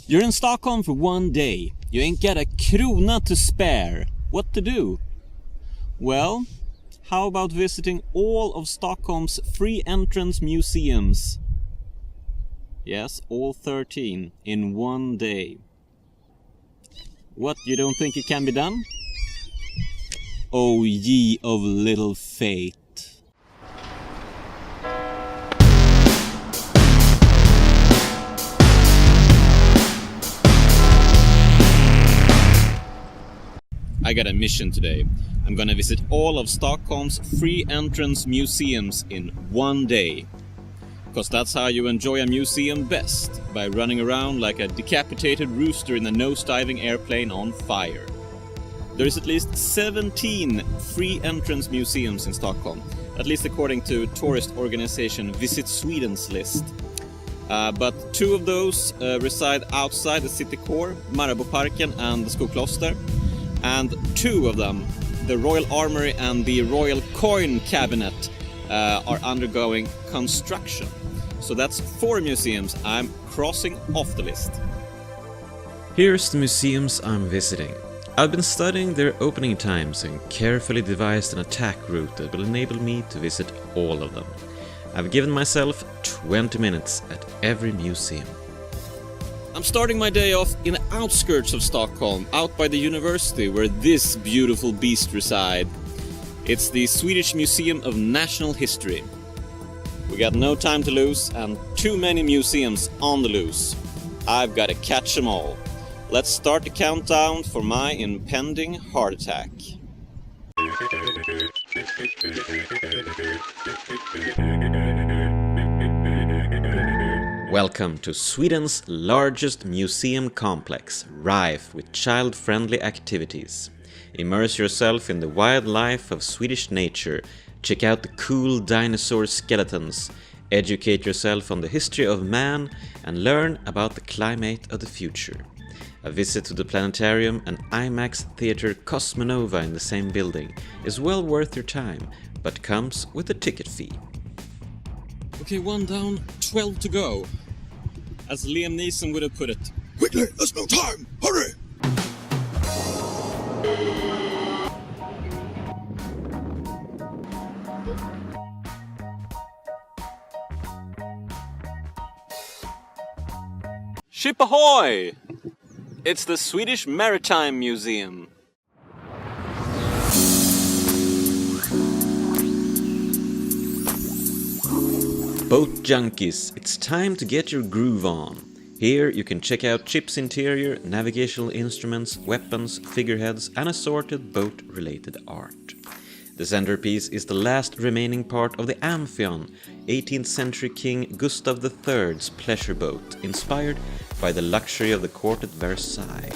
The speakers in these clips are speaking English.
You're in Stockholm for one day. You ain't got a krona to spare. What to do? Well, how about visiting all of Stockholm's free entrance museums? Yes, all 13 in one day. What, you don't think it can be done? O ye of little faith. I got a mission today. I'm gonna visit all of Stockholm's free entrance museums in one day. Because that's how you enjoy a museum best, by running around like a decapitated rooster in a nose-diving airplane on fire. There is at least 17 free entrance museums in Stockholm, at least according to tourist organization Visit Sweden's list. But 2 of those reside outside the city core, Marabouparken and the Skokloster. And 2 of them, the Royal Armory and the Royal Coin Cabinet, are undergoing construction. So that's 4 museums I'm crossing off the list. Here's the museums I'm visiting. I've been studying their opening times and carefully devised an attack route that will enable me to visit all of them. I've given myself 20 minutes at every museum. I'm starting my day off in the outskirts of Stockholm, out by the university where this beautiful beast resides. It's the Swedish Museum of National History. We got no time to lose and too many museums on the loose. I've got to catch them all. Let's start the countdown for my impending heart attack. Welcome to Sweden's largest museum complex, rife with child-friendly activities. Immerse yourself in the wild life of Swedish nature, check out the cool dinosaur skeletons, educate yourself on the history of man, and learn about the climate of the future. A visit to the planetarium and IMAX theater Cosmonova in the same building is well worth your time, but comes with a ticket fee. Okay, 1 down, 12 to go. As Liam Neeson would have put it. Quickly, there's no time! Hurry! Ship ahoy! It's the Swedish Maritime Museum. Boat junkies, it's time to get your groove on. Here you can check out ship's interior, navigational instruments, weapons, figureheads and assorted boat-related art. The centerpiece is the last remaining part of the Amphion, 18th century King Gustav III's pleasure boat, inspired by the luxury of the court at Versailles.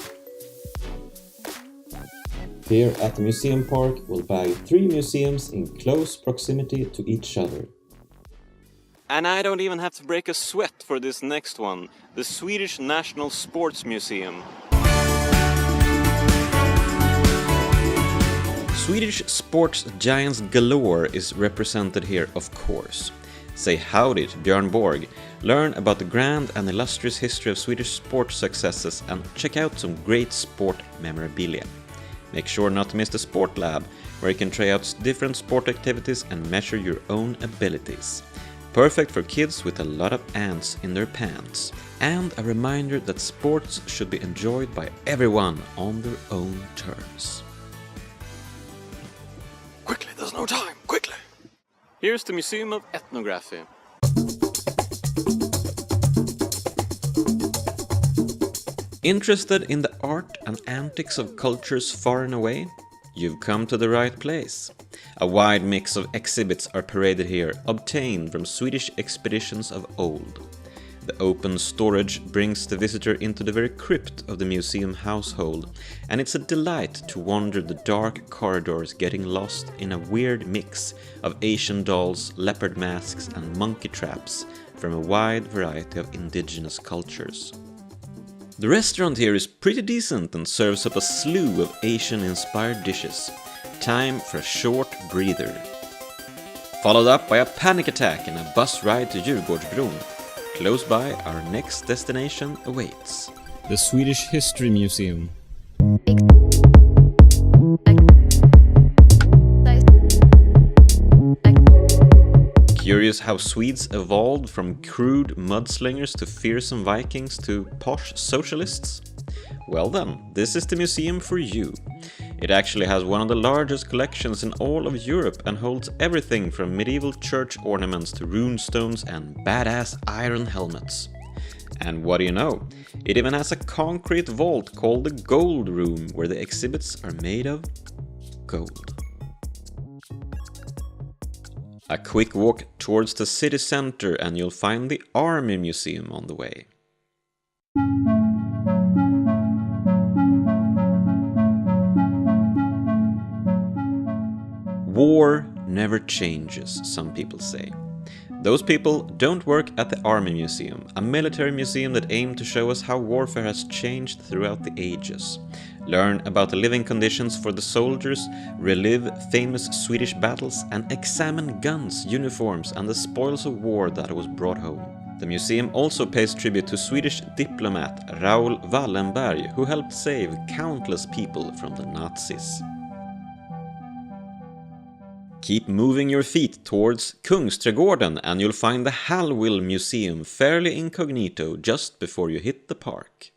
Here at the museum park we'll bag 3 museums in close proximity to each other. And I don't even have to break a sweat for this next one, the Swedish National Sports Museum. Swedish sports giants galore is represented here, of course. Say howdy to Björn Borg, learn about the grand and illustrious history of Swedish sports successes and check out some great sport memorabilia. Make sure not to miss the Sport Lab, where you can try out different sport activities and measure your own abilities. Perfect for kids with a lot of ants in their pants. And a reminder that sports should be enjoyed by everyone on their own terms. Quickly, there's no time! Quickly! Here's the Museum of Ethnography. Interested in the art and antics of cultures far and away? You've come to the right place. A wide mix of exhibits are paraded here, obtained from Swedish expeditions of old. The open storage brings the visitor into the very crypt of the museum household, and it's a delight to wander the dark corridors, getting lost in a weird mix of Asian dolls, leopard masks and monkey traps from a wide variety of indigenous cultures. The restaurant here is pretty decent and serves up a slew of Asian-inspired dishes. Time for a short breather. Followed up by a panic attack and a bus ride to Djurgårdsbron. Close by, our next destination awaits. the Swedish History Museum. Curious how Swedes evolved from crude mudslingers to fearsome Vikings to posh socialists? Well then, this is the museum for you. It actually has one of the largest collections in all of Europe and holds everything from medieval church ornaments to runestones and badass iron helmets. And what do you know? It even has a concrete vault called the Gold Room, where the exhibits are made of gold. A quick walk towards the city center and you'll find the Army Museum on the way. War never changes, some people say. Those people don't work at the Army Museum, a military museum that aimed to show us how warfare has changed throughout the ages. Learn about the living conditions for the soldiers, relive famous Swedish battles, and examine guns, uniforms, and the spoils of war that was brought home. The museum also pays tribute to Swedish diplomat Raoul Wallenberg, who helped save countless people from the Nazis. Keep moving your feet towards Kungsträdgården and you'll find the Hallwyl Museum fairly incognito just before you hit the park.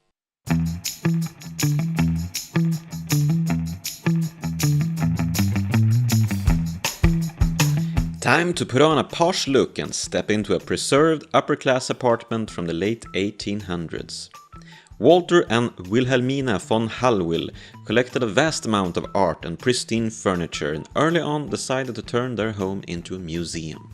Time to put on a posh look and step into a preserved upper-class apartment from the late 1800s. Walter and Wilhelmina von Hallwyl collected a vast amount of art and pristine furniture and early on decided to turn their home into a museum.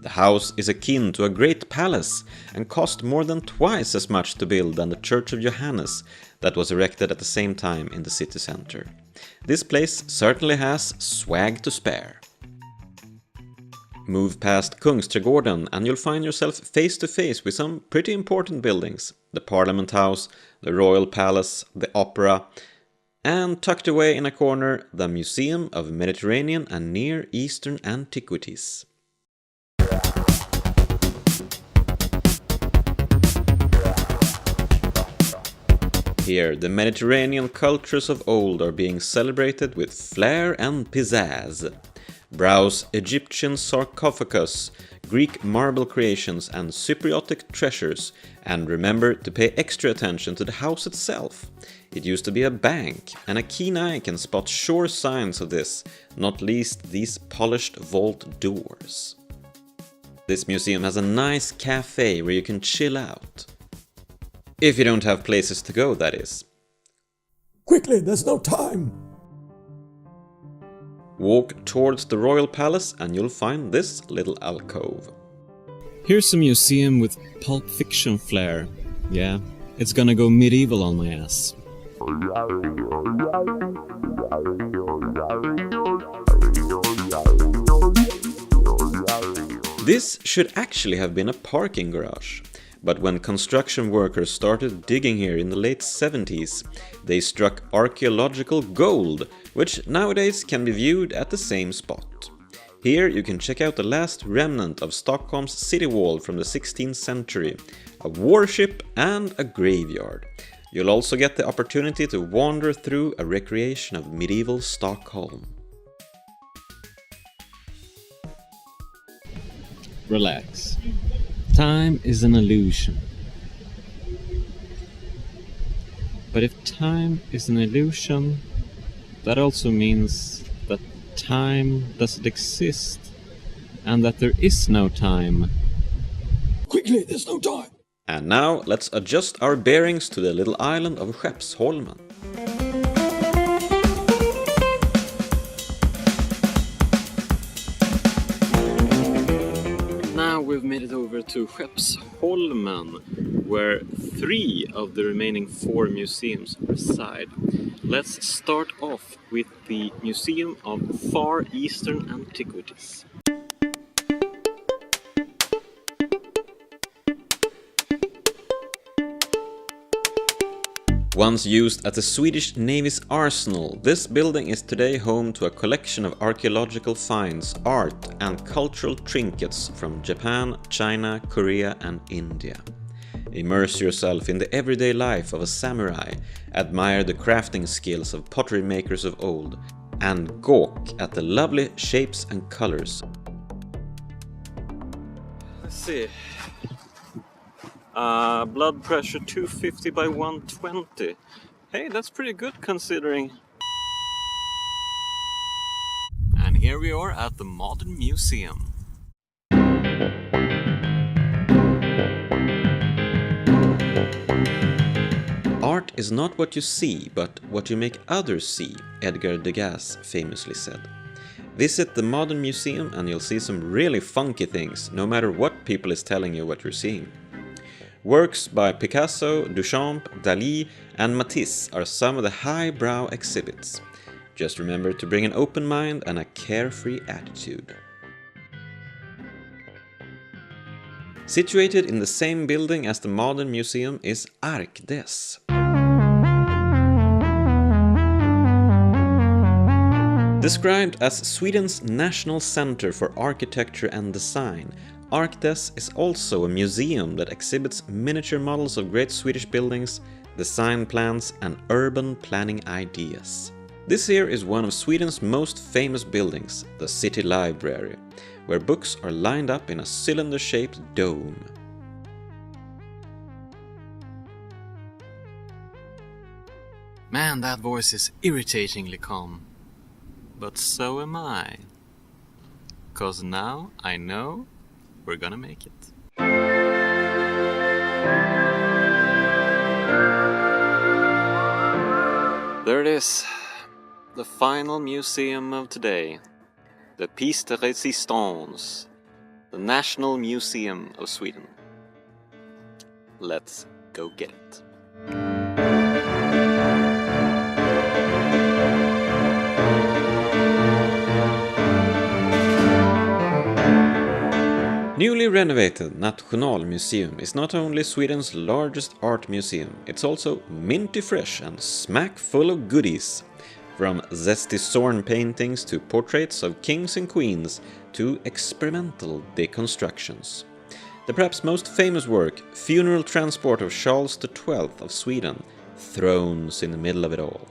The house is akin to a great palace and cost more than twice as much to build than the Church of Johannes that was erected at the same time in the city center. This place certainly has swag to spare. Move past Kungsträdgården and you'll find yourself face to face with some pretty important buildings. The Parliament House, the Royal Palace, the Opera, and tucked away in a corner, the Museum of Mediterranean and Near Eastern Antiquities. Here, the Mediterranean cultures of old are being celebrated with flair and pizzazz. Browse Egyptian sarcophagus, Greek marble creations and Cypriotic treasures, and remember to pay extra attention to the house itself. It used to be a bank, and a keen eye can spot sure signs of this, not least these polished vault doors. This museum has a nice cafe where you can chill out. If you don't have places to go, that is. Quickly, there's no time! Walk towards the Royal Palace and you'll find this little alcove. Here's a museum with Pulp Fiction flair. Yeah, it's gonna go medieval on my ass. This should actually have been a parking garage. But when construction workers started digging here in the late 70s, they struck archaeological gold, which nowadays can be viewed at the same spot. Here you can check out the last remnant of Stockholm's city wall from the 16th century, a warship and a graveyard. You'll also get the opportunity to wander through a recreation of medieval Stockholm. Relax. Time is an illusion. But if time is an illusion, that also means that time doesn't exist and that there is no time. Quickly, there's no time! And now let's adjust our bearings to the little island of Skeppsholmen. Now we've made it over to Skeppsholmen, where 3 of the remaining 4 museums reside. Let's start off with the Museum of Far Eastern Antiquities. Once used as the Swedish Navy's arsenal, this building is today home to a collection of archaeological finds, art and cultural trinkets from Japan, China, Korea and India. Immerse yourself in the everyday life of a samurai, admire the crafting skills of pottery makers of old, and gawk at the lovely shapes and colors. Let's see. Blood pressure 250 by 120. Hey, that's pretty good considering. And here we are at the Modern Museum. Art is not what you see, but what you make others see, Edgar Degas famously said. Visit the Modern Museum and you'll see some really funky things, no matter what people is telling you what you're seeing. Works by Picasso, Duchamp, Dalí and Matisse are some of the highbrow exhibits. Just remember to bring an open mind and a carefree attitude. Situated in the same building as the Modern Museum is Arctas. Described as Sweden's national center for architecture and design, Arctas is also a museum that exhibits miniature models of great Swedish buildings, design plans and urban planning ideas. This here is one of Sweden's most famous buildings, the City Library, where books are lined up in a cylinder-shaped dome. Man, that voice is irritatingly calm. But so am I. 'Cause now I know we're gonna make it. There it is. The final museum of today. The Pièce de Résistance. The National Museum of Sweden. Let's go get it. Newly renovated Nationalmuseum is not only Sweden's largest art museum, it's also minty fresh and smack full of goodies. From zesty Zorn paintings to portraits of kings and queens to experimental deconstructions. The perhaps most famous work, Funeral Transport of Charles XII of Sweden, thrones in the middle of it all.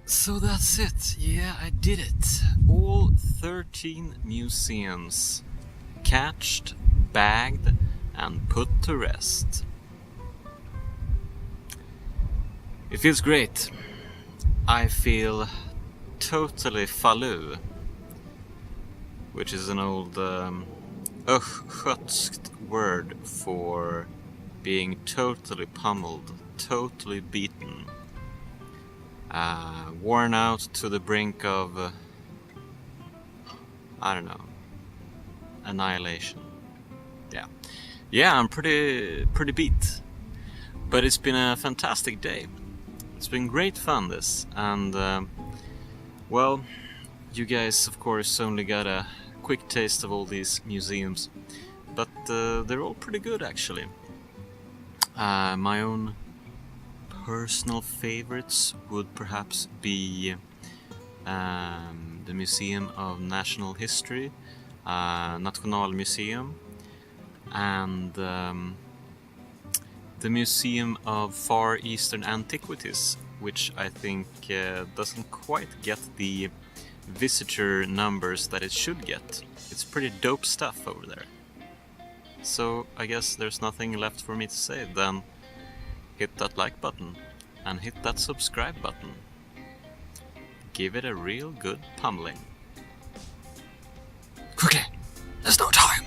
So that's it. Yeah, I did it. All 13 museums. Catched, bagged, and put to rest. It feels great. I feel totally fallu, which is an old östgötskt word for being totally pummeled, totally beaten. Worn out to the brink of, I don't know, annihilation. Yeah, I'm pretty beat. But it's been a fantastic day. It's been great fun this, and well, you guys of course only got a quick taste of all these museums, but they're all pretty good actually. My own personal favorites would perhaps be the Museum of National History, Nationalmuseum, and the Museum of Far Eastern Antiquities, which I think doesn't quite get the visitor numbers that it should get. It's pretty dope stuff over there. So I guess there's nothing left for me to say than hit that like button and hit that subscribe button. Give it a real good pummeling. Quickly! There's no time!